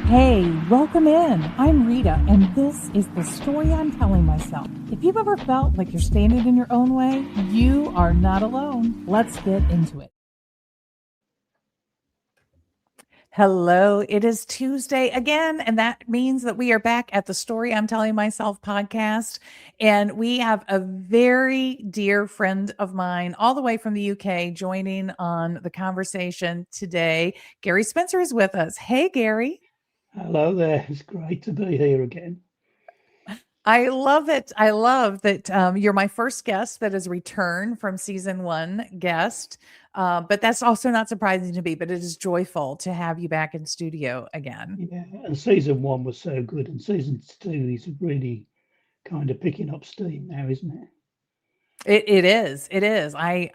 Hey, welcome in. I'm Rita, and this is the story I'm telling myself. If you've ever felt like you're standing in your own way, you are not alone. Let's get into it. Hello, it is Tuesday again, and that means that we are back at the Story I'm Telling Myself podcast. And we have a very dear friend of mine, all the way from the UK, joining on the conversation today. Gary Spencer is with us. Hey, Gary. Hello there. It's great to be here again. I love it. I love that you're my first guest that has returned from season one guest. But that's also not surprising to me, but it is joyful to have you back in studio again. Yeah, and season one was so good, and season two is really kind of picking up steam now, isn't it? It is. It is. I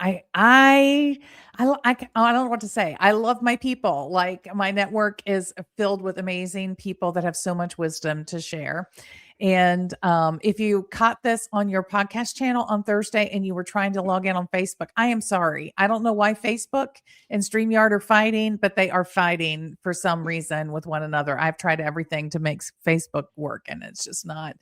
don't know what to say. I love my people. Like my network is filled with amazing people that have so much wisdom to share. And if you caught this on your podcast channel on Thursday and you were trying to log in on Facebook, I am sorry. I don't know why Facebook and StreamYard are fighting, but they are fighting for some reason with one another. I've tried everything to make Facebook work, and it's just not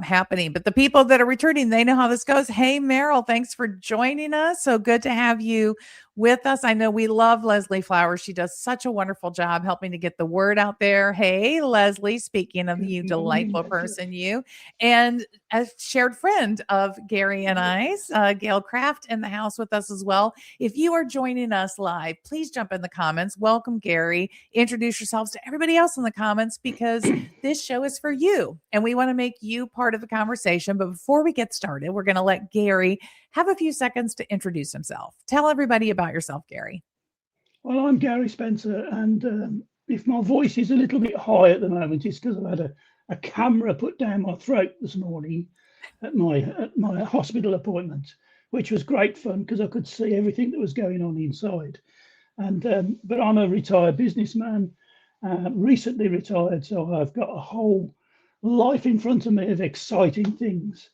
happening. But the people that are returning, they know how this goes. Hey, Meryl, thanks for joining us. So good to have you with us. I know we love Leslie Flowers. She does such a wonderful job helping to get the word out there. Hey, Leslie, speaking of Good you, morning, delightful Leslie. person, you, and a shared friend of Gary and I's, Gail Kraft, in the house with us as well. If you are joining us live, please jump in the comments. Welcome, Gary. Introduce yourselves to everybody else in the comments because this show is for you and we want to make you part of the conversation. But before we get started, we're going to let Gary have a few seconds to introduce himself. Tell everybody about yourself, Gary. Well, I'm Gary Spencer, and if my voice is a little bit high at the moment, it's because I've had a camera put down my throat this morning at my hospital appointment, which was great fun because I could see everything that was going on inside. And but I'm a retired businessman, recently retired, so I've got a whole life in front of me of exciting things,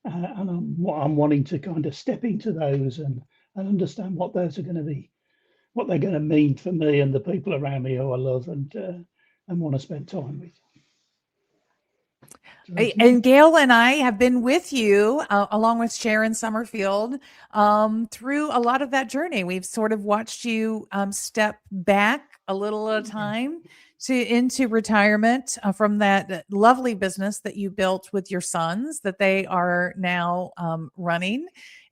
and I'm wanting to kind of step into those and understand what those are going to be, what they're going to mean for me and the people around me who I love and want to spend time with. So that's me. And Gail and I have been with you, along with Sharon Summerfield, through a lot of that journey. We've sort of watched you step back a little at a Yeah. time to into retirement from that lovely business that you built with your sons that they are now running.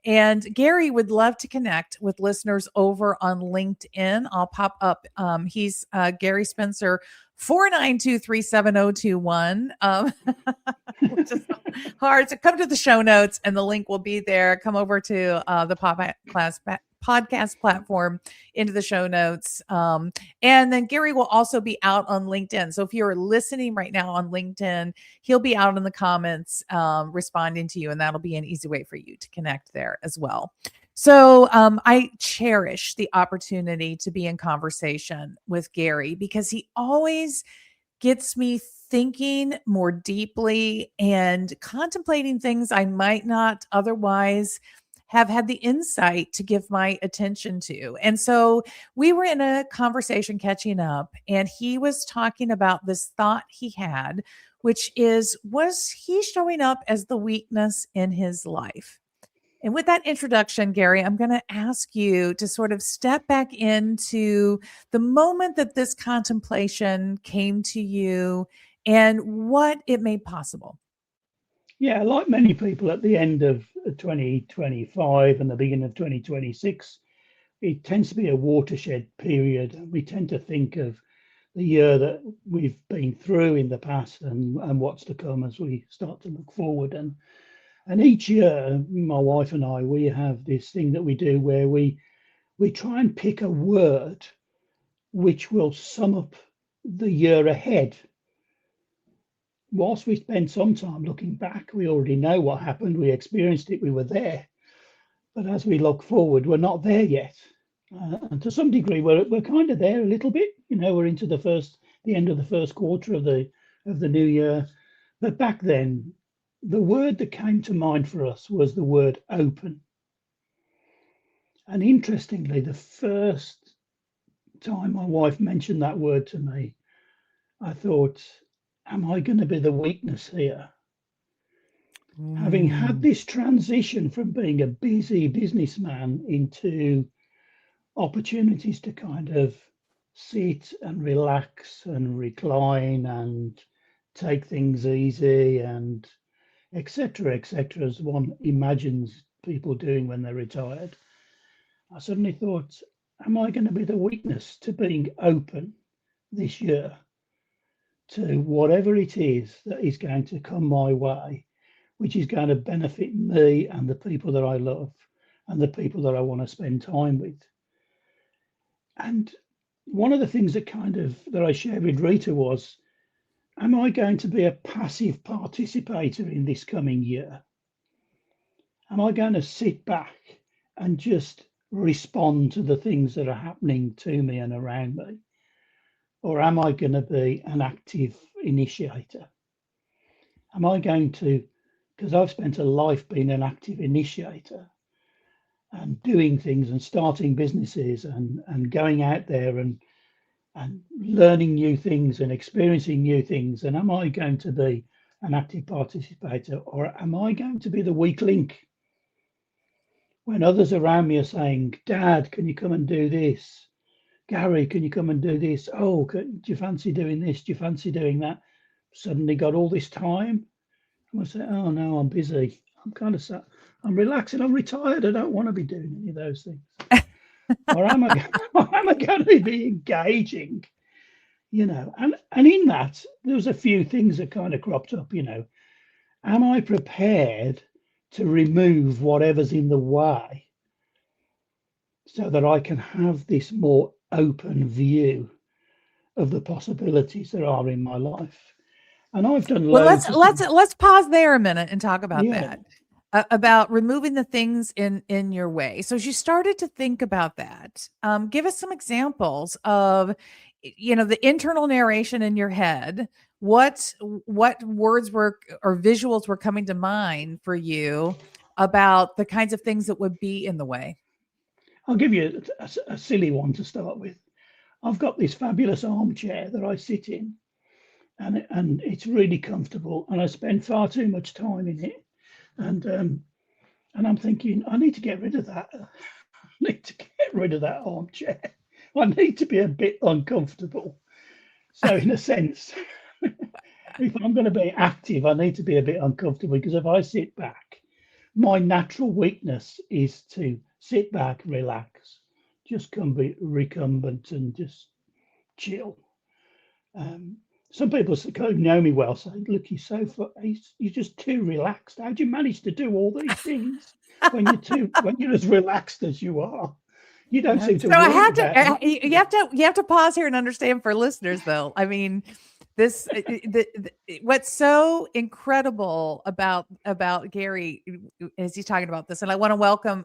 And Gary would love to connect with listeners over on LinkedIn. I'll pop up. He's Gary Spencer 492-37021. Which is hard. So come to the show notes and the link will be there. Come over to the podcast platform into the show notes. And then Gary will also be out on LinkedIn. So if you're listening right now on LinkedIn, he'll be out in the comments responding to you. And that'll be an easy way for you to connect there as well. So I cherish the opportunity to be in conversation with Gary because he always gets me thinking more deeply and contemplating things I might not otherwise have had the insight to give my attention to. And so we were in a conversation catching up, and he was talking about this thought he had, which is, was he showing up as the weakness in his life? And with that introduction, Gary, I'm going to ask you to sort of step back into the moment that this contemplation came to you and what it made possible. Yeah, like many people at the end of 2025 and the beginning of 2026, it tends to be a watershed period. We tend to think of the year that we've been through in the past and what's to come as we start to look forward. And each year, my wife and I, we have this thing that we do where we try and pick a word which will sum up the year ahead. Whilst we spend some time looking back, we already know what happened, we experienced it, we were there. But as we look forward, we're not there yet. And to some degree, we're kind of there a little bit. You know, we're into the end of the first quarter of the new year. But back then, the word that came to mind for us was the word open. And interestingly, the first time my wife mentioned that word to me, I thought, am I going to be the weakness here? Having had this transition from being a busy businessman into opportunities to kind of sit and relax and recline and take things easy and etc., as one imagines people doing when they're retired. I suddenly thought, am I going to be the weakness to being open this year to whatever it is that is going to come my way, which is going to benefit me and the people that I love and the people that I want to spend time with? And one of the things that I shared with Rita was, am I going to be a passive participator in this coming year? Am I going to sit back and just respond to the things that are happening to me and around me? Or am I going to be an active initiator? Am I going to, because I've spent a life being an active initiator and doing things and starting businesses and going out there and learning new things and experiencing new things. And am I going to be an active participator, or am I going to be the weak link when others around me are saying, Dad, can you come and do this? Gary, can you come and do this? Oh, do you fancy doing this? Do you fancy doing that? Suddenly got all this time. I say, oh no, I'm busy. I'm kind of sad. I'm relaxing. I'm retired. I don't want to be doing any of those things. Or am I going to be engaging? And in that, there was a few things that kind of cropped up. Am I prepared to remove whatever's in the way so that I can have this more open view of the possibilities that are in my life? And I've done loads. Well, let's pause there a minute and talk about that. About removing the things in your way. So as you started to think about that, give us some examples of, the internal narration in your head. What words or visuals were coming to mind for you about the kinds of things that would be in the way? I'll give you a silly one to start with. I've got this fabulous armchair that I sit in, and it's really comfortable, and I spend far too much time in it. And I'm thinking, I need to get rid of that. I need to get rid of that armchair. I need to be a bit uncomfortable. So in a sense, if I'm going to be active, I need to be a bit uncomfortable, because if I sit back, my natural weakness is to sit back, relax, just be recumbent and just chill. Some people who know me well say, look, you're just too relaxed. How do you manage to do all these things when you're as relaxed as you are? You don't seem to. So you have to pause here and understand for listeners, though. I mean, this what's so incredible about Gary is he's talking about this, and I want to welcome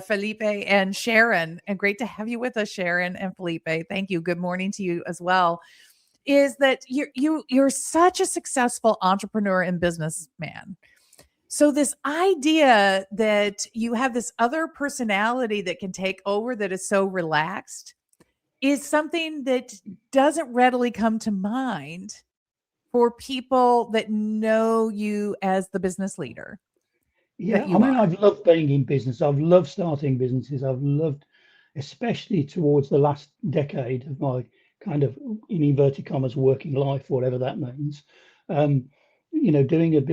Felipe and Sharon, and great to have you with us, Sharon and Felipe. Thank you. Good morning to you as well. Is that you're such a successful entrepreneur and businessman. So this idea that you have this other personality that can take over, that is so relaxed, is something that doesn't readily come to mind for people that know you as the business leader. Yeah, I've loved being in business. I've loved starting businesses. I've loved, especially towards the last decade of my kind of, in inverted commas, working life, whatever that means.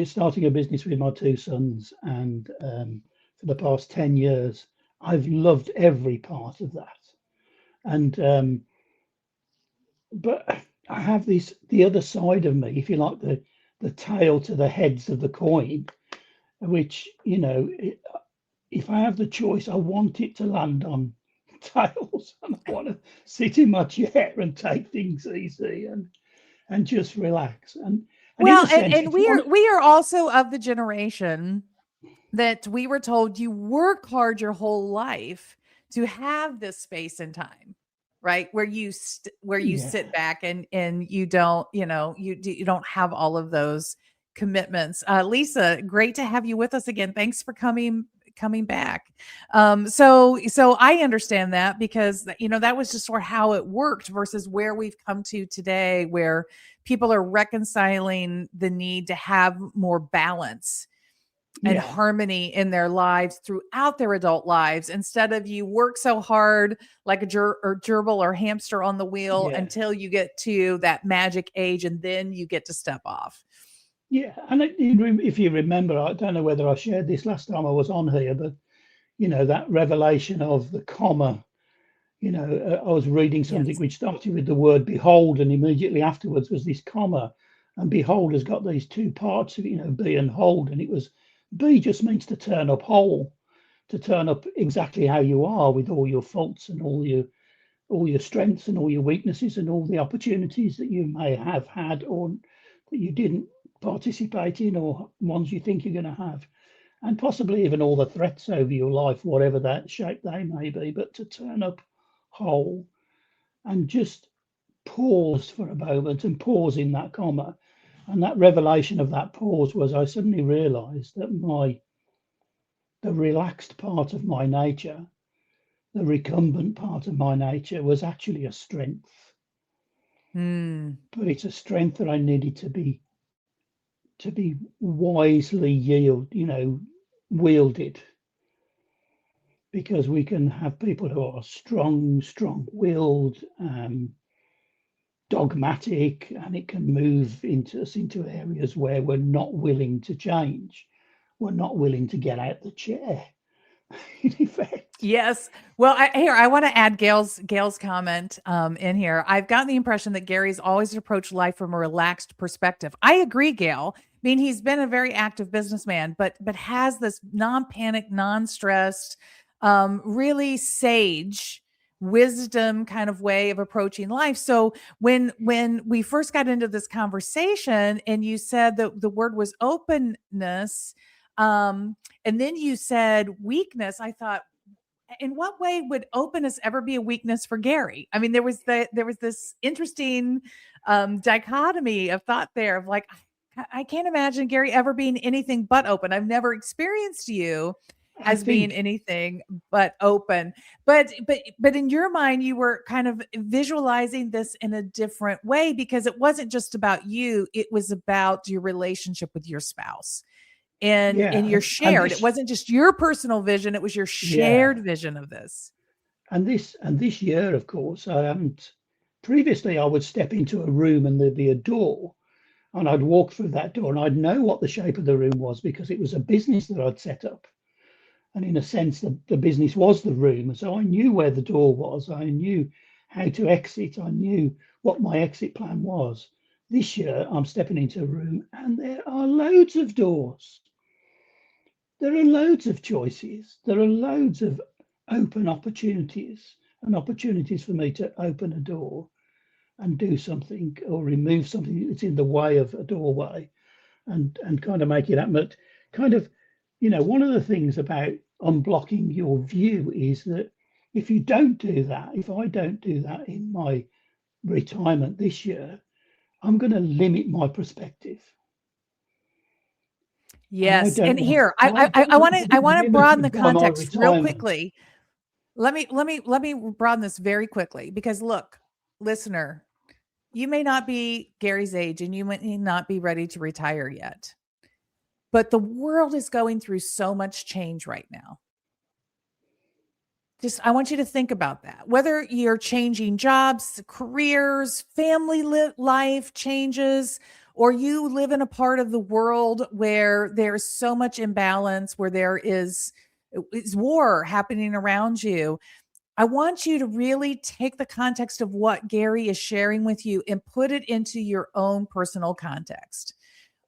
Starting a business with my two sons, and for the past 10 years, I've loved every part of that. And but I have the other side of me, if you like, the tail to the heads of the coin, which, if I have the choice, I want it to land on tails, and I want to sit in my chair and take things easy and just relax. And we are also of the generation that we were told you work hard your whole life to have this space and time, right? Where you sit back and you don't, you don't have all of those commitments. Lisa, great to have you with us again. Thanks for coming coming back. So I understand that, because that was just sort of how it worked versus where we've come to today, where people are reconciling the need to have more balance and harmony in their lives throughout their adult lives, instead of you work so hard like a gerbil or hamster on the wheel until you get to that magic age, and then you get to step off. Yeah, and if you remember, I don't know whether I shared this last time I was on here, but that revelation of the comma. I was reading something which started with the word behold, and immediately afterwards was this comma, and behold has got these two parts of it, be and hold, and it was be just means to turn up whole, to turn up exactly how you are, with all your faults and all your strengths and all your weaknesses and all the opportunities that you may have had or that you didn't participate in, or ones you think you're going to have, and possibly even all the threats over your life, whatever that shape they may be, but to turn up whole and just pause for a moment, and pause in that comma. And that revelation of that pause was, I suddenly realized that the relaxed part of my nature, the recumbent part of my nature, was actually a strength. But it's a strength that I needed to be wisely wielded, because we can have people who are strong-willed, dogmatic, and it can move into areas where we're not willing to change. We're not willing to get out the chair, in effect. Yes. Well, I want to add Gail's comment in here. I've gotten the impression that Gary's always approached life from a relaxed perspective. I agree, Gail. I mean, he's been a very active businessman, but has this non-panic, non-stressed, really sage wisdom kind of way of approaching life. So when we first got into this conversation, and you said that the word was openness, and then you said weakness, I thought, in what way would openness ever be a weakness for Gary? I mean, there was this interesting dichotomy of thought there of like, I can't imagine Gary ever being anything but open. I've never experienced you as being anything but open. But in your mind, you were kind of visualizing this in a different way, because it wasn't just about you. It was about your relationship with your spouse. And your shared, it wasn't just your personal vision, it was your shared vision of this. And this year, of course, previously I would step into a room and there'd be a door, and I'd walk through that door and I'd know what the shape of the room was, because it was a business that I'd set up. And in a sense, the business was the room. So I knew where the door was. I knew how to exit. I knew what my exit plan was. This year, I'm stepping into a room and there are loads of doors. There are loads of choices. There are loads of open opportunities, and opportunities for me to open a door and do something, or remove something that's in the way of a doorway, and kind of make it happen. But kind of, one of the things about unblocking your view is that if you don't do that, if I don't do that in my retirement this year, I'm going to limit my perspective. Yes. And here, I want to broaden the context real quickly. Let me broaden this very quickly, because look, listener, you may not be Gary's age and you may not be ready to retire yet, but the world is going through so much change right now. I want you to think about that. Whether you're changing jobs, careers, family life changes, or you live in a part of the world where there's so much imbalance, where there is war happening around you, I want you to really take the context of what Gary is sharing with you and put it into your own personal context.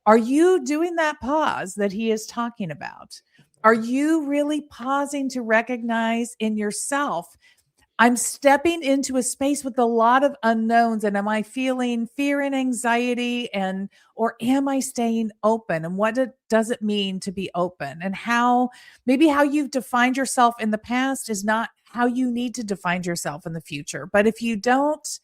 Are you doing that pause that he is talking about? Are you really pausing to recognize in yourself, I'm stepping into a space with a lot of unknowns, and am I feeling fear and anxiety, or am I staying open? And what does it mean to be open? And maybe how you've defined yourself in the past is not how you need to define yourself in the future. But if you don't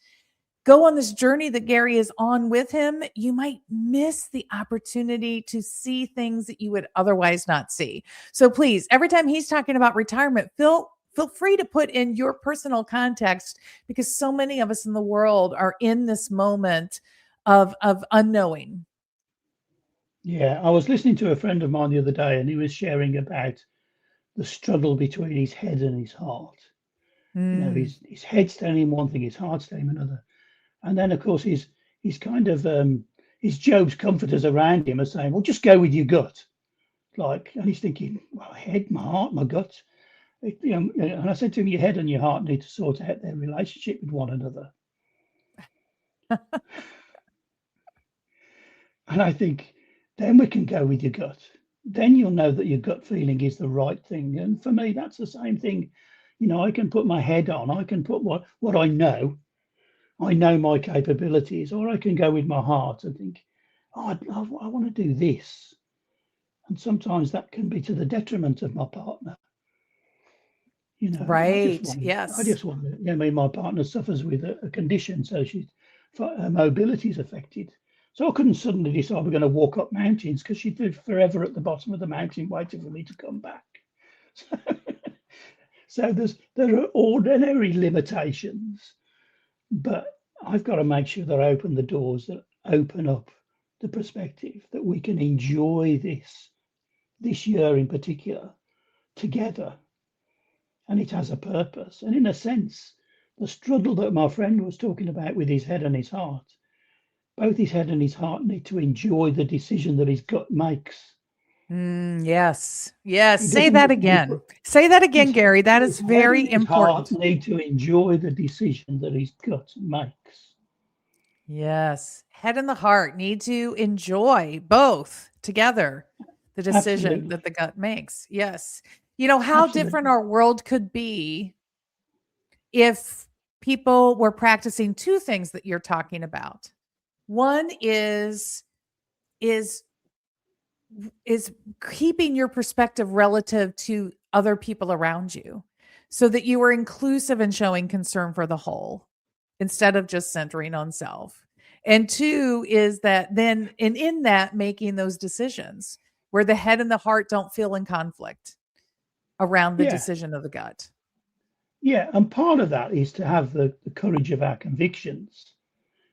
go on this journey that Gary is on with him, you might miss the opportunity to see things that you would otherwise not see. So please, every time he's talking about retirement, feel free to put in your personal context, because so many of us in the world are in this moment of unknowing. Yeah, I was listening to a friend of mine the other day, and he was sharing about the struggle between his head and his heart. His head's telling him one thing, his heart's telling him another. And then, of course, he's kind of his Job's comforters around him are saying, "Well, just go with your gut." And he's thinking, "Well, head, my heart, my gut." And I said to him, "Your head and your heart need to sort out their relationship with one another." And I think then we can go with your gut. Then you'll know that your gut feeling is the right thing. And for me, that's the same thing. I can put my head on. I can put what I know. I know my capabilities, or I can go with my heart and think, "Oh, I want to do this." And sometimes that can be to the detriment of my partner. Right. Yes. My partner suffers with a condition, so her mobility is affected. So I couldn't suddenly decide we're going to walk up mountains, because she'd live forever at the bottom of the mountain waiting for me to come back. So there are ordinary limitations, but I've got to make sure that I open the doors that open up the perspective that we can enjoy this year in particular together. And it has a purpose. And in a sense, the struggle that my friend was talking about with his head and his heart, both his head and his heart need to enjoy the decision that his gut makes. Yes. Yes. He Say doesn't that need to be again. Say that again, his, Gary. That is his head and very his heart important. need to enjoy the decision that his gut makes. Yes. Head and the heart need to enjoy both together the decision Absolutely. that the gut makes. Yes. How different Absolutely. our world could be if people were practicing two things that you're talking about. One is keeping your perspective relative to other people around you, so that you are inclusive and showing concern for the whole instead of just centering on self. And two is that then, and in that, making those decisions where the head and the heart don't feel in conflict around the Yeah. decision of the gut. Yeah. And part of that is to have the courage of our convictions.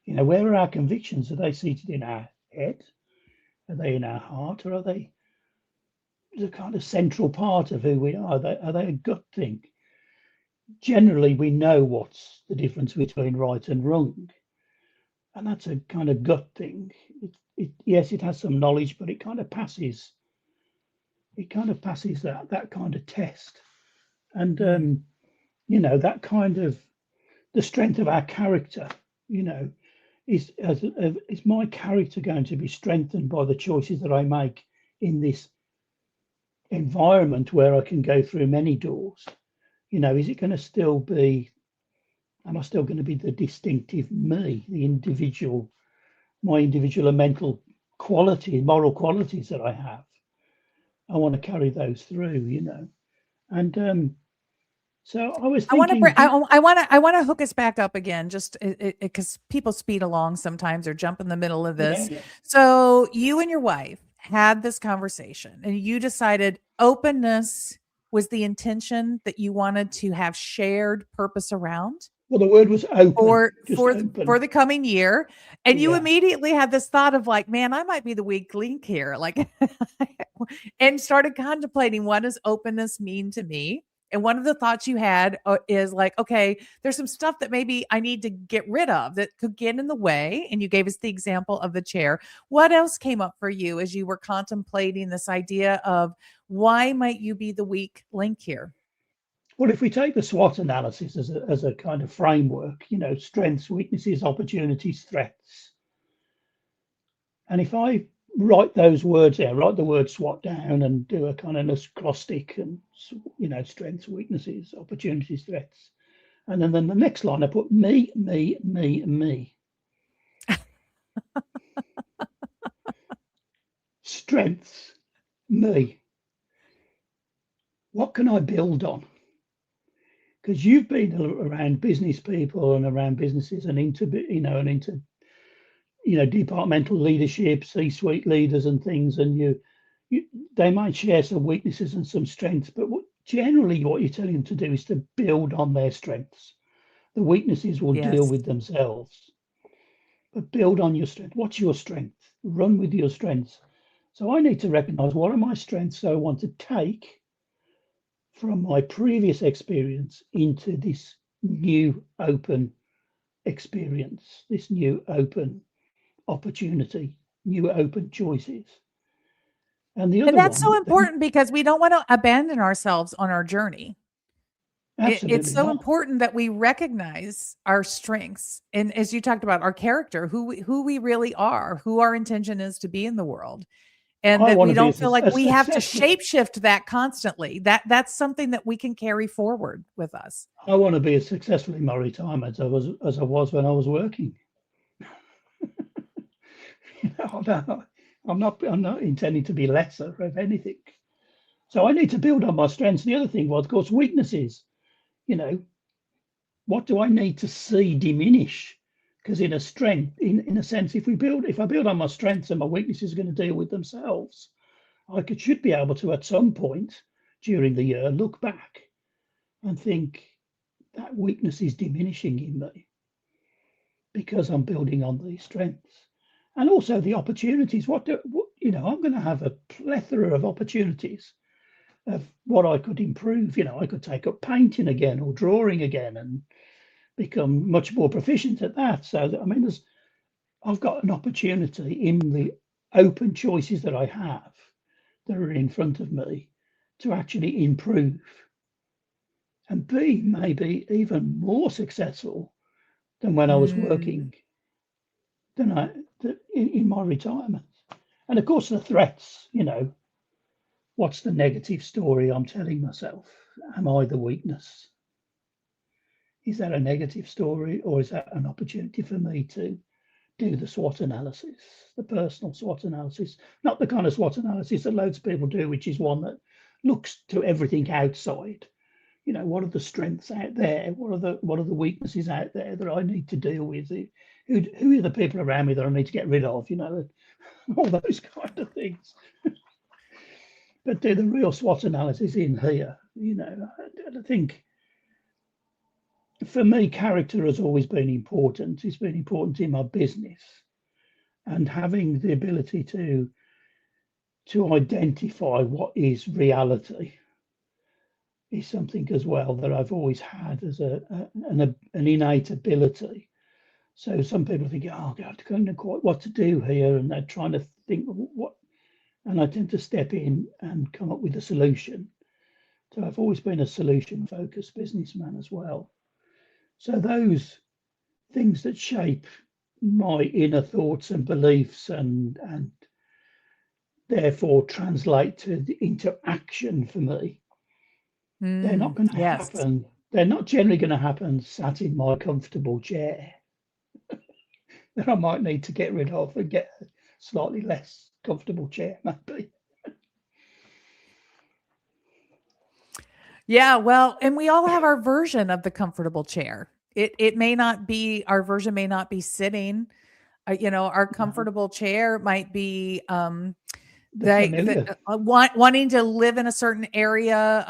Where are our convictions? Are they seated in our head? Are they in our heart? Or are they the kind of central part of who we are? Are they a gut thing? Generally, we know what's the difference between right and wrong. And that's a kind of gut thing. Yes, it has some knowledge, but it kind of passes that kind of test. And that kind of the strength of our character, is my character going to be strengthened by the choices that I make in this environment where I can go through many doors? Is it going to still be, am I still going to be the distinctive me, the individual, my individual and mental moral qualities that I have? I want to carry those through. And so I was I want to thinking, I want to hook us back up again, just because people speed along sometimes or jump in the middle of this. yeah, So you and your wife had this conversation, and you decided openness was the intention that you wanted to have shared purpose around well, the word was open, for just for open. the coming year. And you Yeah, immediately had this thought of like, man, I might be the weak link here, like and started contemplating, what does openness mean to me? And one of the thoughts you had is like, okay, there's some stuff that maybe I need to get rid of that could get in the way. And you gave us the example of the chair. What else came up for you as you were contemplating this idea of why might you be the weak link here? well, if we take the SWOT analysis as a kind of framework, strengths, weaknesses, opportunities, threats. And if I write those words there, write the word SWOT down and do a kind of acrostic and, strengths, weaknesses, opportunities, threats. And then the next line, I put me, me, me, me. Strengths, me. What can I build on? because you've been around business people and around businesses and into departmental leadership, C-suite leaders and things, and you they might share some weaknesses and some strengths, but generally what you're telling them to do is to build on their strengths. The weaknesses will deal Yes. with themselves, but build on your strength. What's your strength? Run with your strengths. So I need to recognize what are my strengths, so I want to take from my previous experience into this new open experience, this new open opportunity, new open choices. And the And other that's so one, important because we don't want to abandon ourselves on our journey. It's absolutely so not. important that we recognize our strengths. And as you talked about, our character, who we really are, who our intention is to be in the world. And I that want we to be don't feel like a we have to successful. shapeshift that constantly. That's something that we can carry forward with us. I want to be as successful in my retirement as I was when I was working. I'm not intending to be lesser of anything. So I need to build on my strengths. The other thing was, of course, weaknesses. What do I need to see diminish? Because in a sense, if I build on my strengths and my weaknesses are going to deal with themselves, should be able to at some point during the year look back and think that weakness is diminishing in me because I'm building on these strengths. And also the opportunities. I'm going to have a plethora of opportunities of what I could improve. I could take up painting again or drawing again and become much more proficient at that. So that, I've got an opportunity in the open choices that I have that are in front of me to actually improve and be maybe even more successful than when I was Mm. working in my retirement. And of course, the threats, what's the negative story I'm telling myself? Am I the weakness? Is that a negative story, or is that an opportunity for me to do the SWOT analysis, the personal SWOT analysis, not the kind of SWOT analysis that loads of people do, which is one that looks to everything outside. What are the strengths out there? What are the weaknesses out there that I need to deal with? Who are the people around me that I need to get rid of? All those kind of things. But do the real SWOT analysis in here. I think for me, character has always been important. It's been important in my business, and having the ability to identify what is reality is something as well that I've always had as an innate ability. So some people think, oh God, I don't know quite what to do here, and they're trying to think what, and I tend to step in and come up with a solution. So I've always been a solution-focused businessman as well. So those things that shape my inner thoughts and beliefs and therefore translate into action for me, they're not going to Yes. happen. They're not generally going to happen sat in my comfortable chair that I might need to get rid of and get a slightly less comfortable chair, maybe. Yeah, well, and we all have our version of the comfortable chair. It may not be our version may not be sitting. Our comfortable chair might be The familiar. wanting to live in a certain area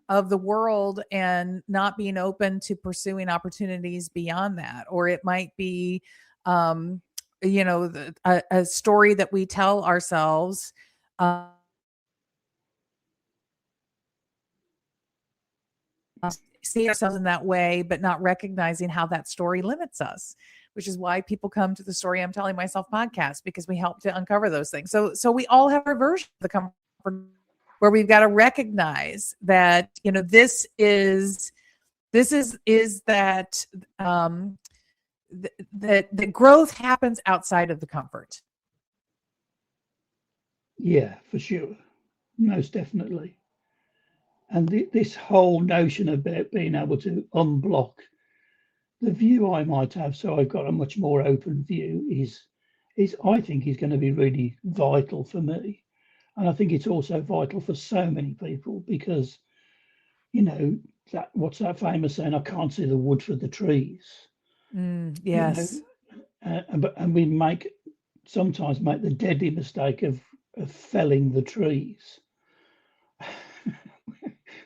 of the world and not being open to pursuing opportunities beyond that, or it might be a story that we tell ourselves. See ourselves in that way, but not recognizing how that story limits us, which is why people come to the Story I'm Telling Myself podcast, because we help to uncover those things. So we all have our version of the comfort where we've got to recognize that, this is that that the growth happens outside of the comfort. Yeah, for sure. Most definitely. And this whole notion of being able to unblock the view I might have, so I've got a much more open view, is I think is going to be really vital for me. And I think it's also vital for so many people because, what's that famous saying? I can't see the wood for the trees. Yes. And we sometimes make the deadly mistake of felling the trees,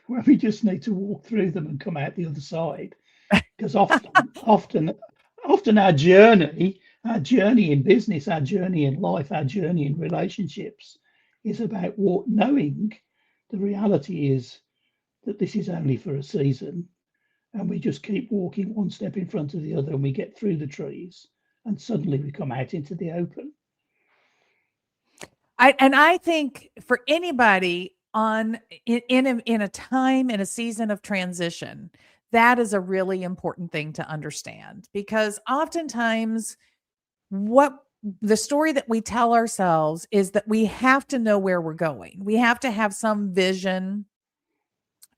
where we just need to walk through them and come out the other side. Because often our journey in business, our journey in life, our journey in relationships is about knowing the reality is that this is only for a season, and we just keep walking one step in front of the other, and we get through the trees, and suddenly we come out into the open. I think for anybody in a time, in a season of transition, that is a really important thing to understand, because oftentimes what the story that we tell ourselves is that we have to know where we're going. We have to have some vision,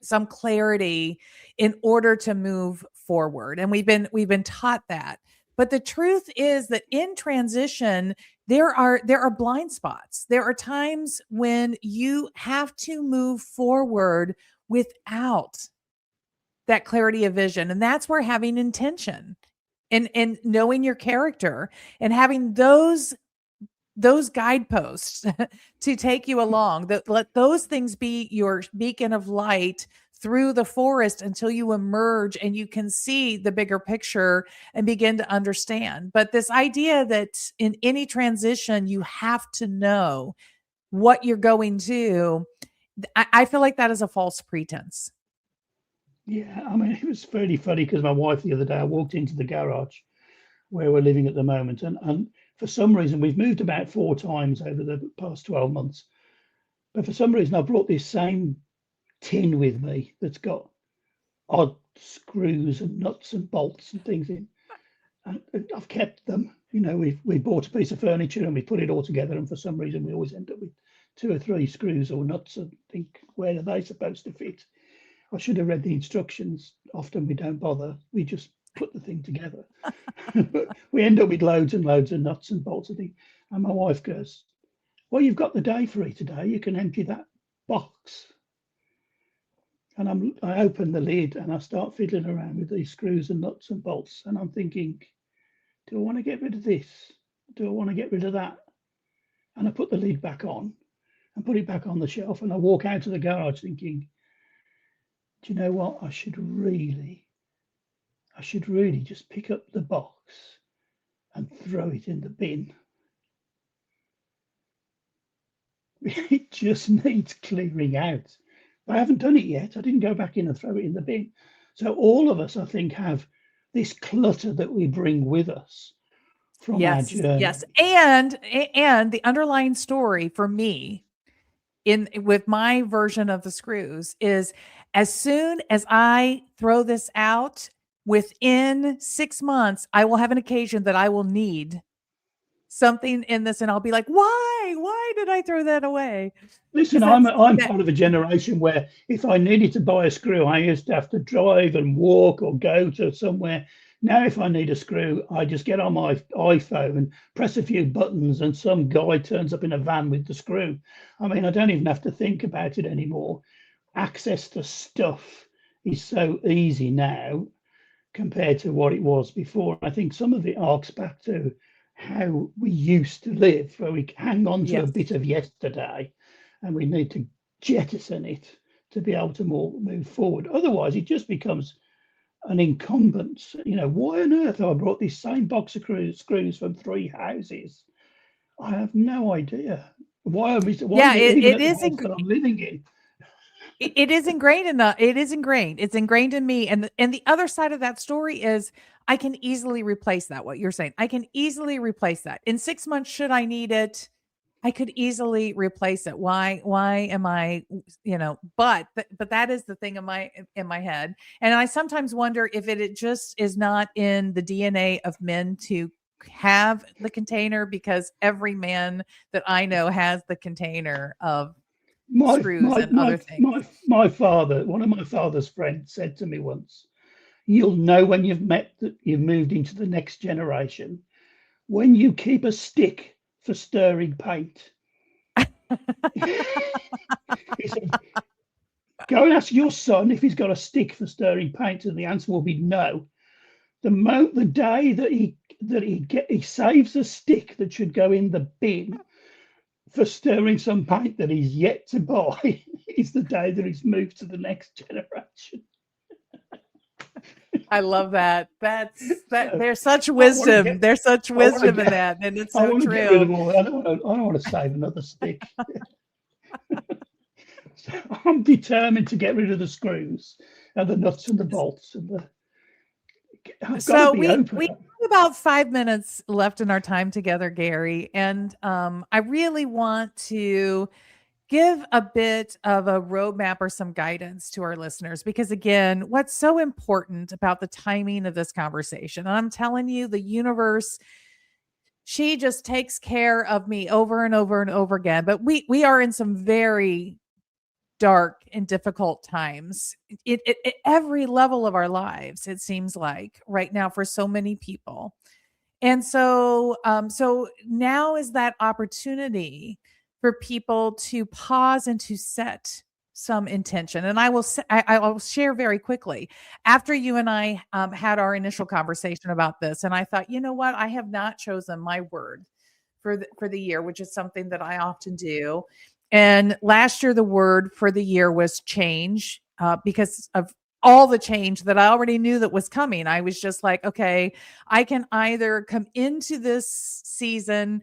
some clarity in order to move forward. And we've been taught that. But the truth is that in transition, there are blind spots. There are times when you have to move forward without that clarity of vision. And that's where having intention and knowing your character and having those guideposts to take you along, that let those things be your beacon of light through the forest until you emerge and you can see the bigger picture and begin to understand. But this idea that in any transition, you have to know what you're going to, I feel like that is a false pretense. Yeah, I mean, it was fairly funny because my wife the other day, I walked into the garage where we're living at the moment, and for some reason, we've moved about 4 times over the past 12 months. But for some reason, I brought this same tin with me that's got odd screws and nuts and bolts and things in. And I've kept them. You know, we bought a piece of furniture and we put it all together, and for some reason, we always end up with 2 or 3 screws or nuts and think, where are they supposed to fit? I should have read the instructions. Often we don't bother. We just put the thing together. But we end up with loads and loads of nuts and bolts and things. And my wife goes, well, you've got the day free today. You can empty that box. And I open the lid and I start fiddling around with these screws and nuts and bolts. And I'm thinking, do I want to get rid of this? Do I want to get rid of that? And I put the lid back on and put it back on the shelf. And I walk out of the garage thinking, do you know what? I should really just pick up the box and throw it in the bin. It just needs clearing out. I haven't done it yet. I didn't go back in and throw it in the bin. So all of us, I think, have this clutter that we bring with us from our journey. Yes. And the underlying story for me with my version of the screws is, as soon as I throw this out, within 6 months, I will have an occasion that I will need something in this, and I'll be like, why did I throw that away? Listen, I'm part of a generation where if I needed to buy a screw, I used to have to drive and walk or go to somewhere. Now, if I need a screw, I just get on my iPhone and press a few buttons and some guy turns up in a van with the screw. I mean, I don't even have to think about it anymore. Access to stuff is so easy now compared to what it was before. I think some of it arcs back to how we used to live, where we hang on to a bit of yesterday and we need to jettison it to be able to move forward. Otherwise, it just becomes an incumbence. You know, why on earth have I brought this same box of screws from 3 houses? I have no idea. Why it is that I'm living in. It is ingrained It's ingrained in me. And the other side of that story is I can easily replace that. What you're saying, I can easily replace that in 6 months. Should I need it, I could easily replace it. Why am I, but that is the thing in my head. And I sometimes wonder if it just is not in the DNA of men to have the container, because every man that I know has the container of screws and other things. One of my father's friends said to me once, you'll know when you've moved into the next generation when you keep a stick for stirring paint. He said, Go and ask your son if he's got a stick for stirring paint, and the answer will be no. The day that he saves a stick that should go in the bin for stirring some paint that he's yet to buy is the day that he's moved to the next generation. I love that. That's that. So, there's such wisdom. There's such wisdom in get- that, and it's I so want to get rid of true. all. I don't want to save another stick. So I'm determined to get rid of the screws and the nuts and the bolts and the. I've got So to be open. we have about 5 minutes left in our time together, Gary, and I really want to give a bit of a roadmap or some guidance to our listeners, because again, what's so important about the timing of this conversation, and I'm telling you, the universe, she just takes care of me over and over and over again. But we are in some very dark and difficult times at every level of our lives, it seems like right now for so many people. And so now is that opportunity for people to pause and to set some intention. And I will share very quickly after you and I had our initial conversation about this. And I thought, you know what? I have not chosen my word for the year, which is something that I often do. And last year, the word for the year was change, because of all the change that I already knew that was coming. I was just like, okay, I can either come into this season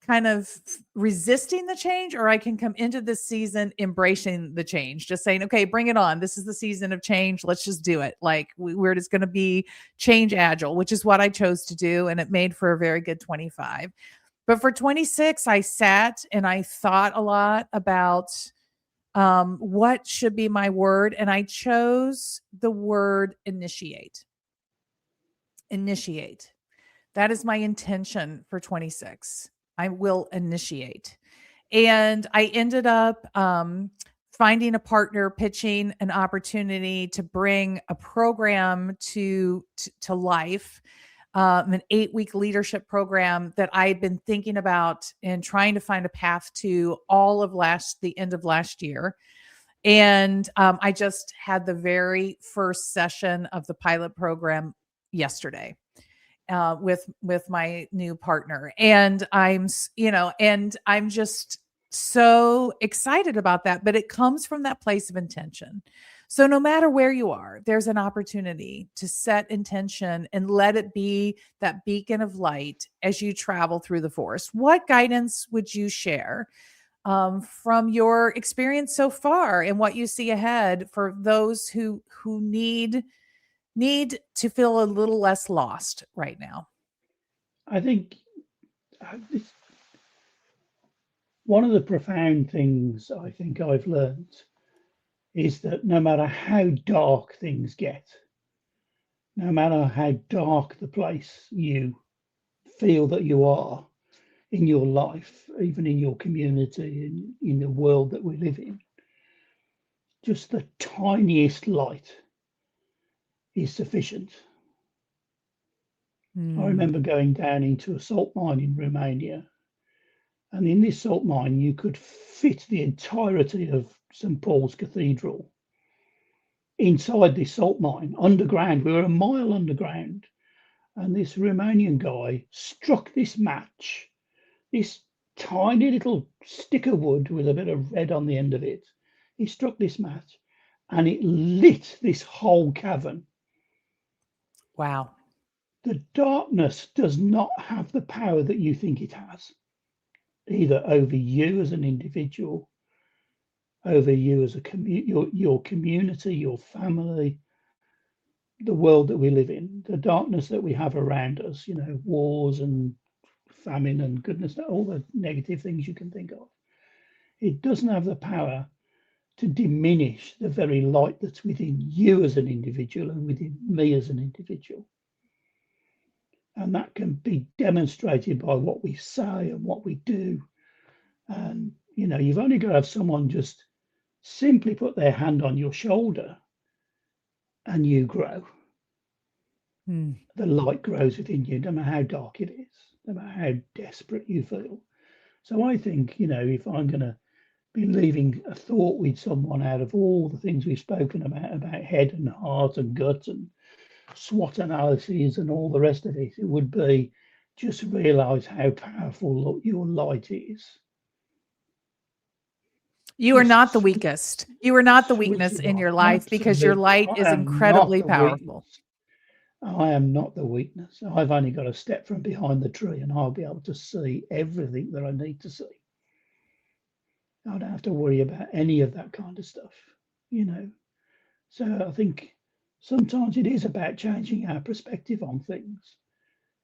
kind of resisting the change, or I can come into this season embracing the change, just saying, okay, bring it on. This is the season of change. Let's just do it. Like we're just going to be change agile, which is what I chose to do. And it made for a very good 25. But for 26, I sat and I thought a lot about what should be my word. And I chose the word initiate. Initiate. That is my intention for 26. I will initiate. And I ended up finding a partner, pitching an opportunity to bring a program to life, an 8-week leadership program that I had been thinking about and trying to find a path to all of the end of last year. And I just had the very first session of the pilot program yesterday with my new partner. And I'm just so excited about that, but it comes from that place of intention. So no matter where you are, there's an opportunity to set intention and let it be that beacon of light as you travel through the forest. What guidance would you share from your experience so far and what you see ahead for those who need to feel a little less lost right now? I think one of the profound things I think I've learned is that no matter how dark things get, no matter how dark the place you feel that you are in your life, even in your community, in the world that we live in, just the tiniest light is sufficient. I remember going down into a salt mine in Romania, and in this salt mine, you could fit the entirety of St. Paul's Cathedral inside this salt mine, underground. We were a mile underground, and this Romanian guy struck this match, this tiny little stick of wood with a bit of red on the end of it. He struck this match, and it lit this whole cavern. Wow. The darkness does not have the power that you think it has, either over you as an individual, over you as your community, your family, the world that we live in, the darkness that we have around us, wars and famine and goodness, all the negative things you can think of. It doesn't have the power to diminish the very light that's within you as an individual and within me as an individual. And that can be demonstrated by what we say and what we do. And, you've only got to have someone just simply put their hand on your shoulder and you grow. The light grows within you, no matter how dark it is, no matter how desperate you feel. So I think, if I'm going to been leaving a thought with someone out of all the things we've spoken about head and heart and gut and SWOT analyses and all the rest of it, it would be just realize how powerful your light is. You are not the Just weakest. You are not the switch weakness it in on. your life because your Absolutely. light I is am not incredibly the powerful. weakness. I am not the weakness. I've only got to step from behind the tree and I'll be able to see everything that I need to see. I don't have to worry about any of that kind of stuff, you know. So I think sometimes it is about changing our perspective on things.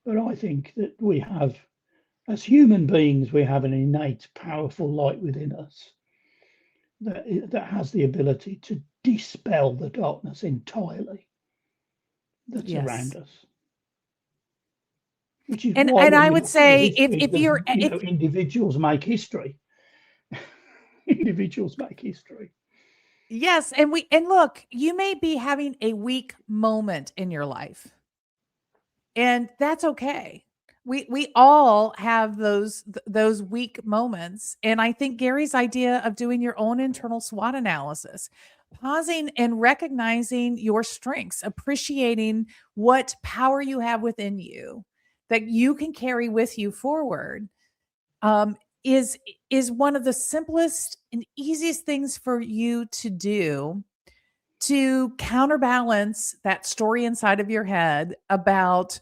But I think that we have, as human beings, we have an innate, powerful light within us that has the ability to dispel the darkness entirely that's around Yes. us. Which is And why when I you would look through say history, if you're if individuals make history. Individuals make history. yes, and look, you may be having a weak moment in your life. And that's okay. We all have those weak moments. And I think Gary's idea of doing your own internal SWOT analysis, pausing and recognizing your strengths, appreciating what power you have within you that you can carry with you forward, um, is is one of the simplest and easiest things for you to do to counterbalance that story inside of your head about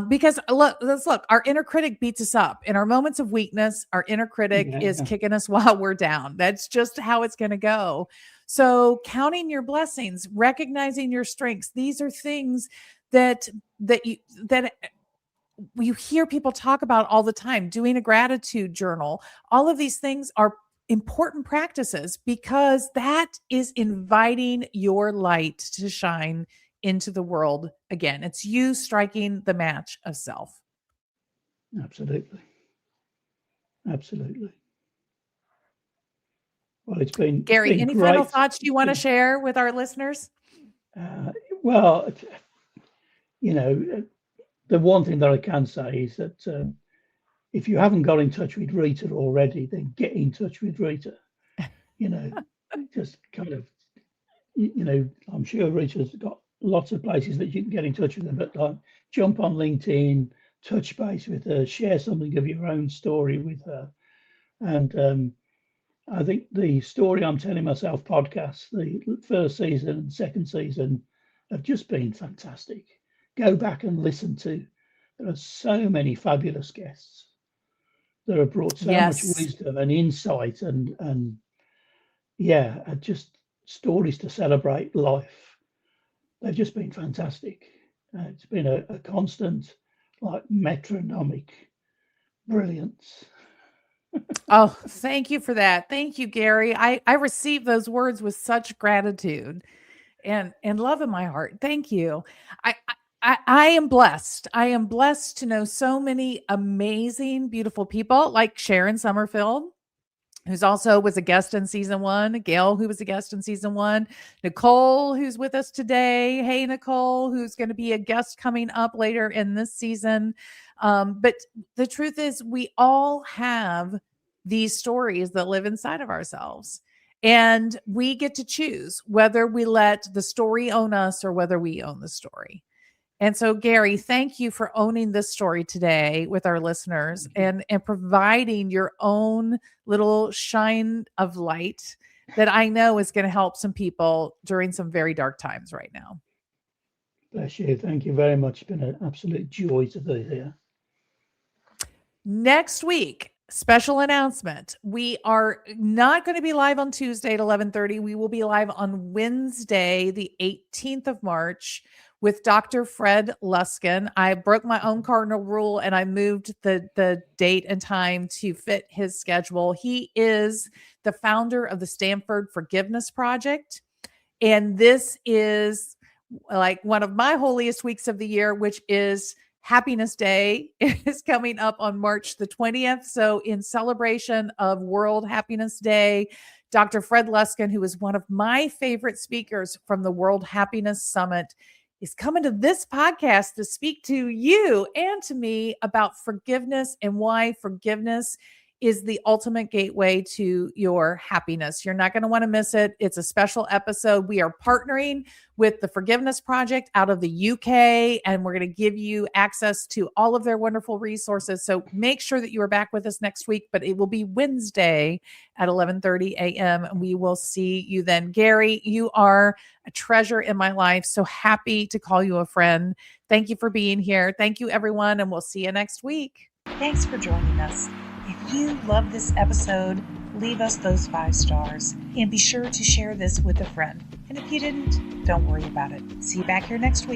because let's look, our inner critic beats us up in our moments of weakness. Our inner critic is Yeah, kicking us while we're down. That's just how it's going to go. So counting your blessings, recognizing your strengths, these are things that that you hear people talk about all the time. Doing a gratitude journal, all of these things are important practices because that is inviting your light to shine into the world again. It's you striking the match of self. absolutely. Absolutely. Well, it's Gary, been any final great. thoughts you It's want to been share with our listeners? uh, well, you know, the one thing that I can say is that if you haven't got in touch with Rita already, then get in touch with Rita. You know, just kind of, I'm sure Rita's got lots of places that you can get in touch with her, but like jump on LinkedIn, touch base with her, share something of your own story with her. And I think the Story I'm Telling Myself podcast, the first season and second season, have just been fantastic. Go back and listen to. There are so many fabulous guests that have brought so much Yes. wisdom and insight and yeah, just stories to celebrate life. They've just been fantastic. It's been a constant, like metronomic brilliance. Oh, thank you for that. Thank you, Gary. I received those words with such gratitude and love in my heart. Thank you. I am blessed. I am blessed to know so many amazing, beautiful people like Sharon Summerfield, who's also was a guest in season one, Gail, who was a guest in season one, Nicole, who's with us today. Hey, Nicole, who's going to be a guest coming up later in this season. But the truth is, we all have these stories that live inside of ourselves. And we get to choose whether we let the story own us or whether we own the story. And so, Gary, thank you for owning this story today with our listeners and providing your own little shine of light that I know is going to help some people during some very dark times right now. Bless you. Thank you very much. It's been an absolute joy to be here. Next week, special announcement. We are not going to be live on Tuesday at 11:30. We will be live on Wednesday, the 18th of March with Dr. Fred Luskin. I broke my own cardinal rule and I moved the date and time to fit his schedule. He is the founder of the Stanford Forgiveness Project. And this is like one of my holiest weeks of the year, which is Happiness Day. Is coming up on March the 20th. So in celebration of World Happiness Day, Dr. Fred Luskin, who is one of my favorite speakers from the World Happiness Summit, is coming to this podcast to speak to you and to me about forgiveness and why forgiveness is the ultimate gateway to your happiness. You're not going to want to miss it. It's a special episode. We are partnering with the Forgiveness Project out of the UK, and we're going to give you access to all of their wonderful resources. So make sure that you are back with us next week, but it will be Wednesday at 11:30 a.m. We will see you then. Gary, you are a treasure in my life. So happy to call you a friend. Thank you for being here. Thank you, everyone, and we'll see you next week. Thanks for joining us. If you love this episode, leave us those 5 stars and be sure to share this with a friend. And if you didn't, don't worry about it. See you back here next week.